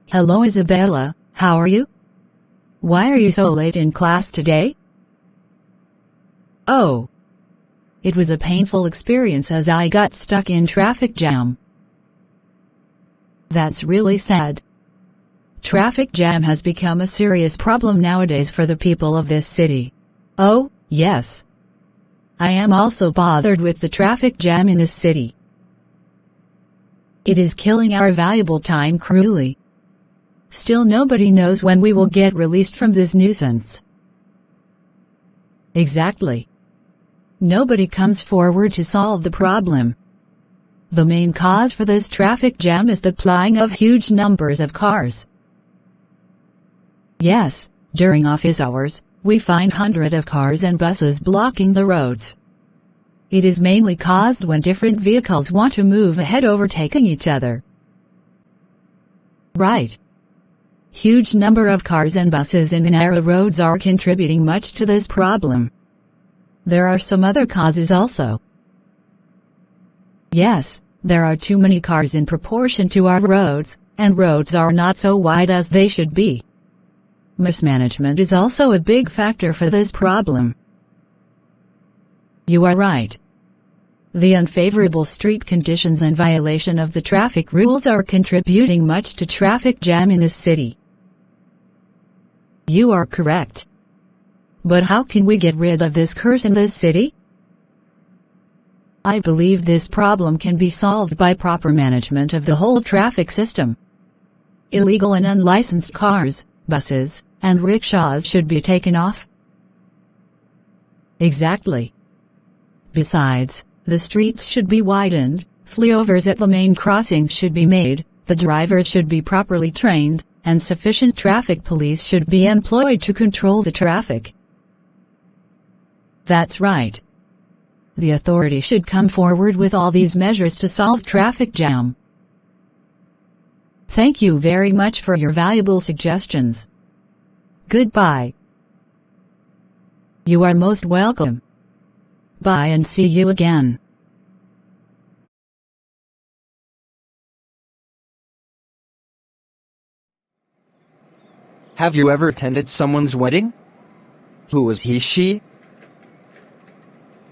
Hello Isabella, how are you? Why are you so late in class today? Oh. It was a painful experience as I got stuck in traffic jam. That's really sad. Traffic jam has become a serious problem nowadays for the people of this city. Oh, yes. I am also bothered with the traffic jam in this city. It is killing our valuable time cruelly. Still nobody knows when we will get released from this nuisance. Exactly. Nobody comes forward to solve the problem. The main cause for this traffic jam is the plying of huge numbers of cars. Yes, during office hours, we find hundreds of cars and buses blocking the roads. It is mainly caused when different vehicles want to move ahead overtaking each other. Right. Huge number of cars and buses in narrow roads are contributing much to this problem. There are some other causes also. Yes, there are too many cars in proportion to our roads, and roads are not so wide as they should be. Mismanagement is also a big factor for this problem. You are right. The unfavorable street conditions and violation of the traffic rules are contributing much to traffic jam in this city. You are correct. But how can we get rid of this curse in this city? I believe this problem can be solved by proper management of the whole traffic system. Illegal and unlicensed cars, buses, and rickshaws should be taken off. Exactly. Besides, the streets should be widened, flyovers at the main crossings should be made, the drivers should be properly trained, and sufficient traffic police should be employed to control the traffic. That's right. The authority should come forward with all these measures to solve traffic jam. Thank you very much for your valuable suggestions. Goodbye. You are most welcome. Bye and see you again. Have you ever attended someone's wedding? Who was he, she?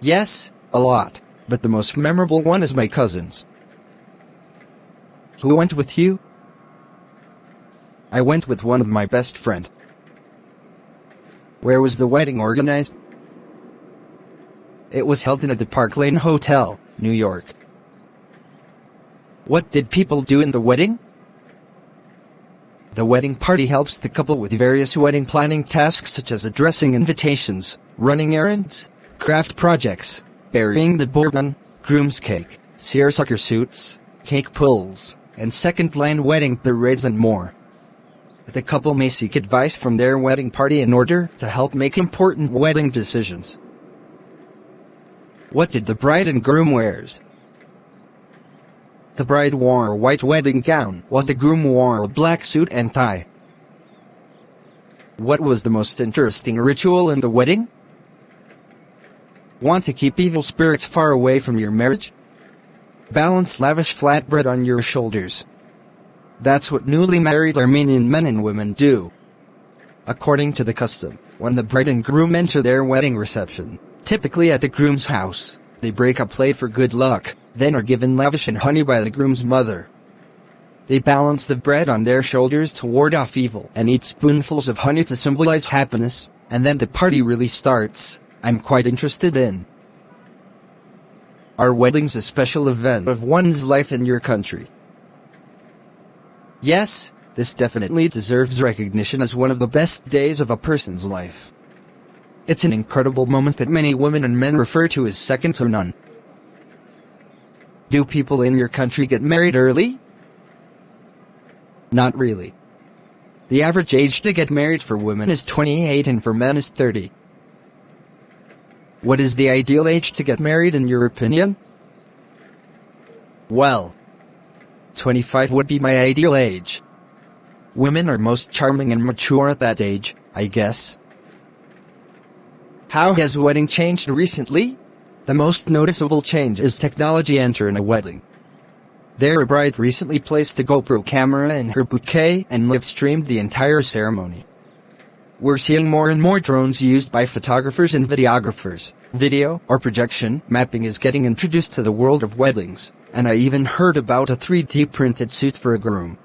Yes, a lot, but the most memorable one is my cousin's. Who went with you? I went with one of my best friend. Where was the wedding organized? It was held in at the Park Lane Hotel, New York. What did people do in the wedding? The wedding party helps the couple with various wedding planning tasks such as addressing invitations, running errands, craft projects, burying the bourbon, groom's cake, seersucker suits, cake pulls, and second-line wedding parades and more. The couple may seek advice from their wedding party in order to help make important wedding decisions. What did the bride and groom wears? The bride wore a white wedding gown, while the groom wore a black suit and tie. What was the most interesting ritual in the wedding? Want to keep evil spirits far away from your marriage? Balance lavish flatbread on your shoulders. That's what newly married Armenian men and women do. According to the custom, when the bride and groom enter their wedding reception, typically at the groom's house, they break a plate for good luck, then are given lavish and honey by the groom's mother. They balance the bread on their shoulders to ward off evil and eat spoonfuls of honey to symbolize happiness, and then the party really starts. I'm quite interested in. Are weddings a special event of one's life in your country? Yes, this definitely deserves recognition as one of the best days of a person's life. It's an incredible moment that many women and men refer to as second to none. Do people in your country get married early? Not really. The average age to get married for women is 28 and for men is 30. What is the ideal age to get married in your opinion? Well, 25 would be my ideal age. Women are most charming and mature at that age, I guess. How has wedding changed recently? The most noticeable change is technology entering a wedding. Their bride recently placed a GoPro camera in her bouquet and live-streamed the entire ceremony. We're seeing more and more drones used by photographers and videographers. Video or projection mapping is getting introduced to the world of weddings, and I even heard about a 3D printed suit for a groom.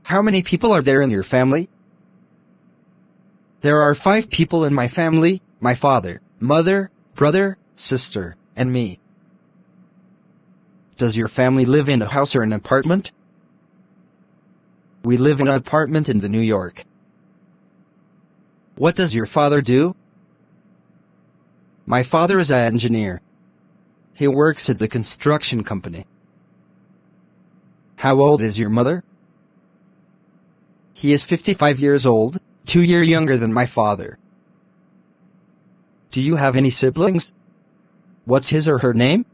How many people are there in your family? There are 5 people in my family: my father, mother, brother, sister, and me. Does your family live in a house or an apartment? We live in an apartment in New York. What does your father do? My father is an engineer. He works at the construction company. How old is your mother? He is 55 years old, 2 years younger than my father. Do you have any siblings? What's his or her name?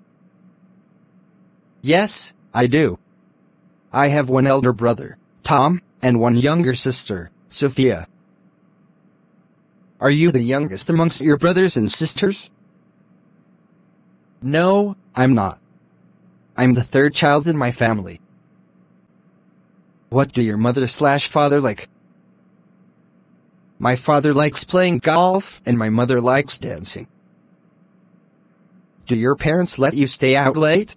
Yes, I do. I have one elder brother, Tom, and one younger sister, Sophia. Are you the youngest amongst your brothers and sisters? No, I'm not. I'm the 3rd child in my family. What do your mother/father like? My father likes playing golf, and my mother likes dancing. Do your parents let you stay out late?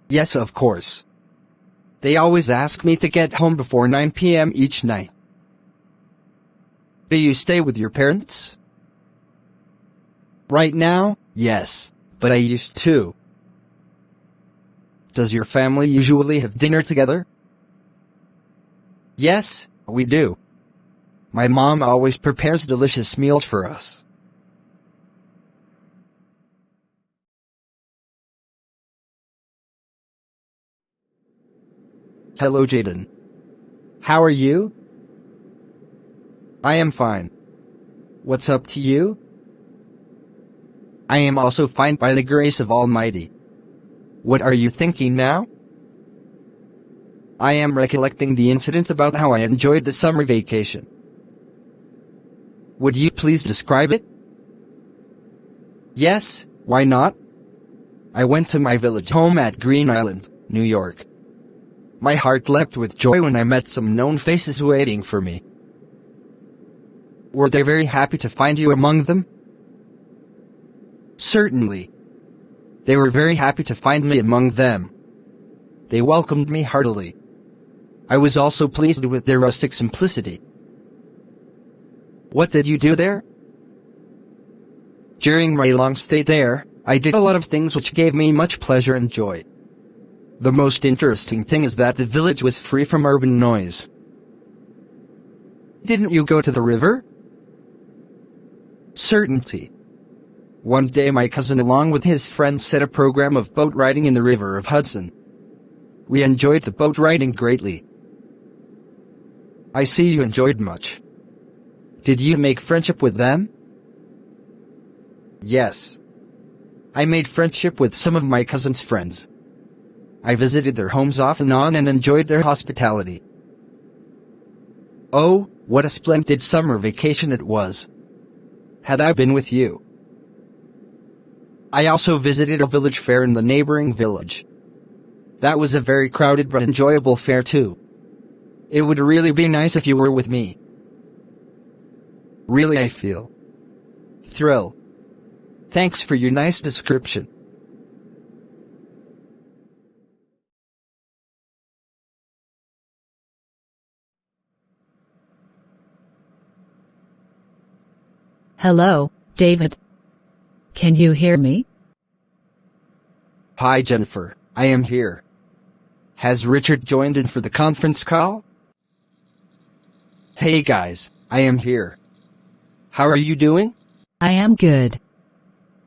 Yes, of course. They always ask me to get home before 9 p.m. each night. Do you stay with your parents? Right now, yes, but I used to. Does your family usually have dinner together? Yes, we do. My mom always prepares delicious meals for us. Hello, Jaden. How are you? I am fine. What's up to you? I am also fine by the grace of Almighty. What are you thinking now? I am recollecting the incident about how I enjoyed the summer vacation. Would you please describe it? Yes, why not? I went to my village home at Green Island, New York. My heart leapt with joy when I met some known faces waiting for me. Were they very happy to find you among them? Certainly. They were very happy to find me among them. They welcomed me heartily. I was also pleased with their rustic simplicity. What did you do there? During my long stay there, I did a lot of things which gave me much pleasure and joy. The most interesting thing is that the village was free from urban noise. Didn't you go to the river? Certainly. One day my cousin along with his friends set a program of boat riding in the river of Hudson. We enjoyed the boat riding greatly. I see you enjoyed much. Did you make friendship with them? Yes. I made friendship with some of my cousin's friends. I visited their homes off and on and enjoyed their hospitality. Oh, what a splendid summer vacation it was. Had I been with you? I also visited a village fair in the neighboring village. That was a very crowded but enjoyable fair too. It would really be nice if you were with me. Really, I feel thrill. Thanks for your nice description. Hello, David. Can you hear me? Hi, Jennifer. I am here. Has Richard joined in for the conference call? Hey guys, I am here. How are you doing? I am good.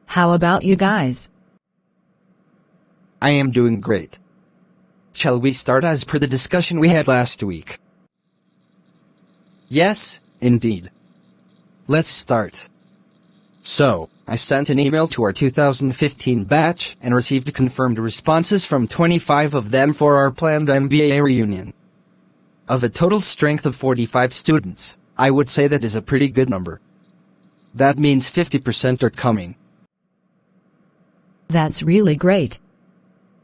How about you guys? I am doing great. Shall we start as per the discussion we had last week? Yes, indeed. Let's start. So, I sent an email to our 2015 batch and received confirmed responses from 25 of them for our planned MBA reunion. Of a total strength of 45 students, I would say that is a pretty good number. That means 50% are coming. That's really great.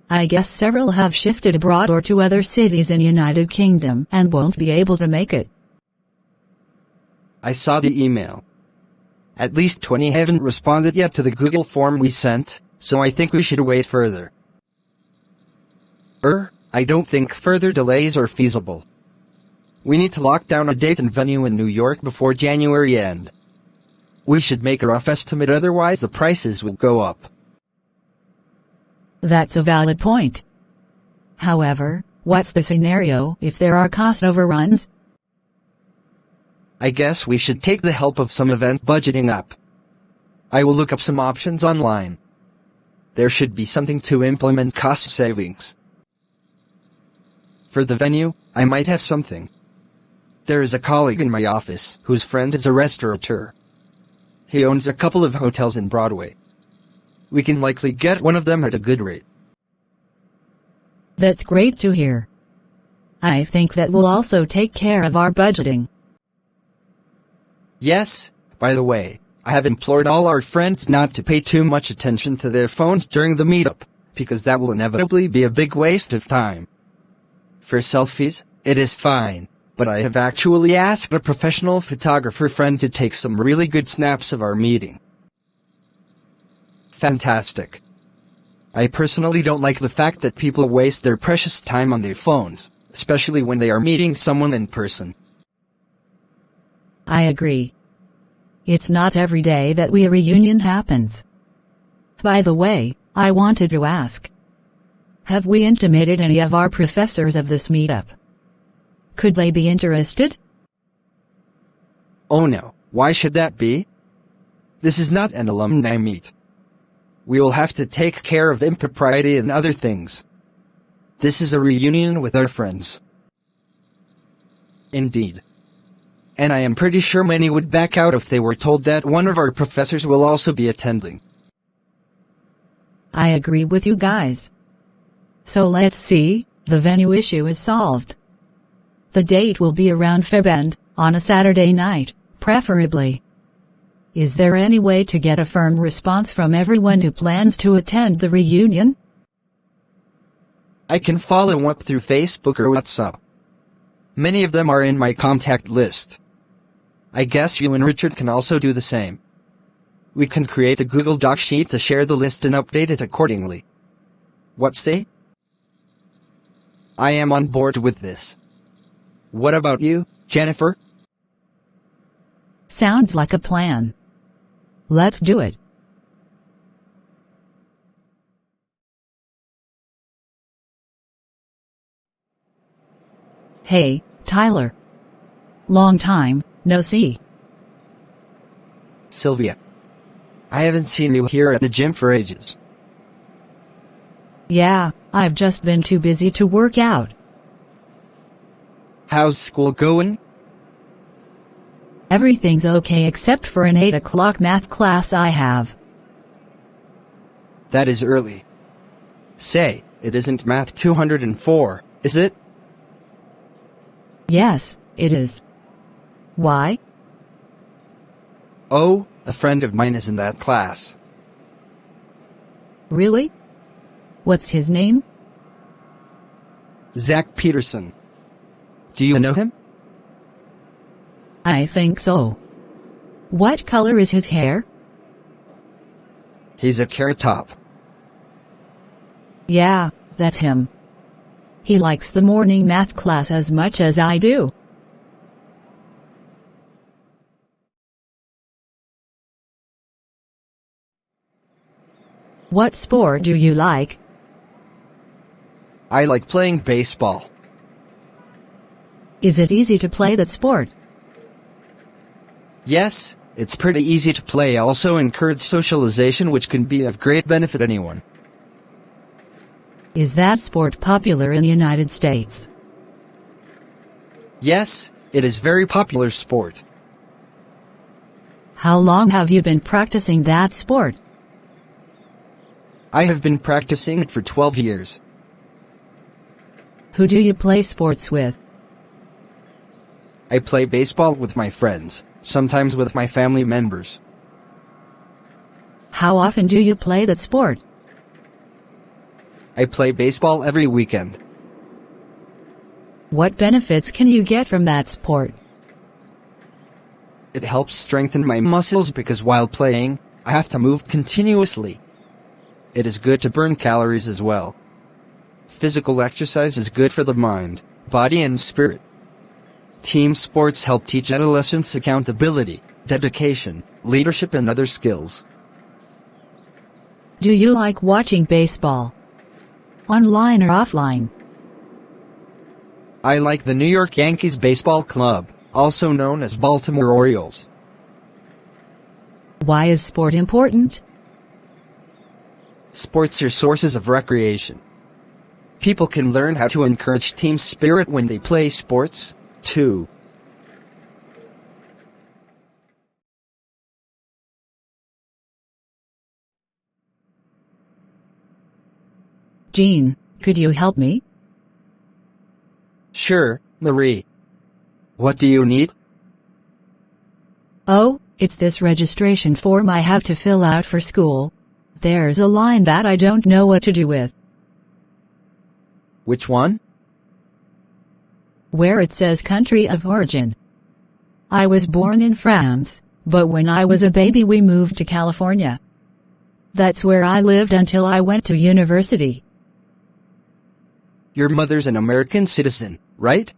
I guess several have shifted abroad or to other cities in United Kingdom and won't be able to make it. I saw the email. At least 20 haven't responded yet to the Google form we sent, so I think we should wait further. I don't think further delays are feasible. We need to lock down a date and venue in New York before January end. We should make a rough estimate, otherwise the prices will go up. That's a valid point. However, what's the scenario if there are cost overruns? I guess we should take the help of some event budgeting app. I will look up some options online. There should be something to implement cost savings. For the venue, I might have something. There is a colleague in my office whose friend is a restaurateur. He owns a couple of hotels in Broadway. We can likely get one of them at a good rate. That's great to hear. I think that will also take care of our budgeting. Yes, by the way, I have implored all our friends not to pay too much attention to their phones during the meetup, because that will inevitably be a big waste of time. For selfies, it is fine, but I have actually asked a professional photographer friend to take some really good snaps of our meeting. Fantastic. I personally don't like the fact that people waste their precious time on their phones, especially when they are meeting someone in person. I agree. It's not every day that a reunion happens. By the way, I wanted to ask. Have we intimated any of our professors of this meetup? Could they be interested? Oh no, why should that be? This is not an alumni meet. We will have to take care of impropriety and other things. This is a reunion with our friends. Indeed. And I am pretty sure many would back out if they were told that one of our professors will also be attending. I agree with you guys. So let's see, the venue issue is solved. The date will be around Feb end, on a Saturday night, preferably. Is there any way to get a firm response from everyone who plans to attend the reunion? I can follow up through Facebook or WhatsApp. Many of them are in my contact list. I guess you and Richard can also do the same. We can create a Google Doc sheet to share the list and update it accordingly. What say? I am on board with this. What about you, Jennifer? Sounds like a plan. Let's do it. Hey, Tyler. Long time, no see. Sylvia. I haven't seen you here at the gym for ages. Yeah, I've just been too busy to work out. How's school going? Everything's okay except for an 8 o'clock math class I have. That is early. Say, it isn't Math 204, is it? Yes, it is. Why? Oh, a friend of mine is in that class. Really? What's his name? Zach Peterson. Do you know him? I think so. What color is his hair? He's a carrot top. Yeah, that's him. He likes the morning math class as much as I do. What sport do you like? I like playing baseball. Is it easy to play that sport? Yes, it's pretty easy to play. Also encourage socialization, which can be of great benefit to anyone. Is that sport popular in the United States? Yes, it is very popular sport. How long have you been practicing that sport? I have been practicing it for 12 years. Who do you play sports with? I play baseball with my friends, sometimes with my family members. How often do you play that sport? I play baseball every weekend. What benefits can you get from that sport? It helps strengthen my muscles because while playing, I have to move continuously. It is good to burn calories as well. Physical exercise is good for the mind, body and spirit. Team sports help teach adolescents accountability, dedication, leadership and other skills. Do you like watching baseball? Online or offline? I like the New York Yankees Baseball Club, also known as Baltimore Orioles. Why is sport important? Sports are sources of recreation. People can learn how to encourage team spirit when they play sports, too. Jean, could you help me? Sure, Marie. What do you need? Oh, it's this registration form I have to fill out for school. There's a line that I don't know what to do with. Which one? Where it says country of origin. I was born in France, but when I was a baby we moved to California. That's where I lived until I went to university. Your mother's an American citizen, right?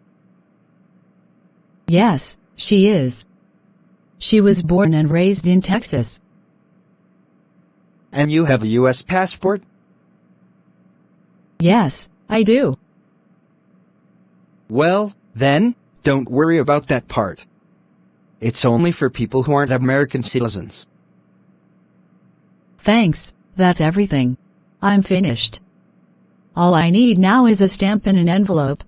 Yes, she is. She was born and raised in Texas. And you have a U.S. passport? Yes, I do. Well, then, don't worry about that part. It's only for people who aren't American citizens. Thanks, that's everything. I'm finished. All I need now is a stamp and an envelope.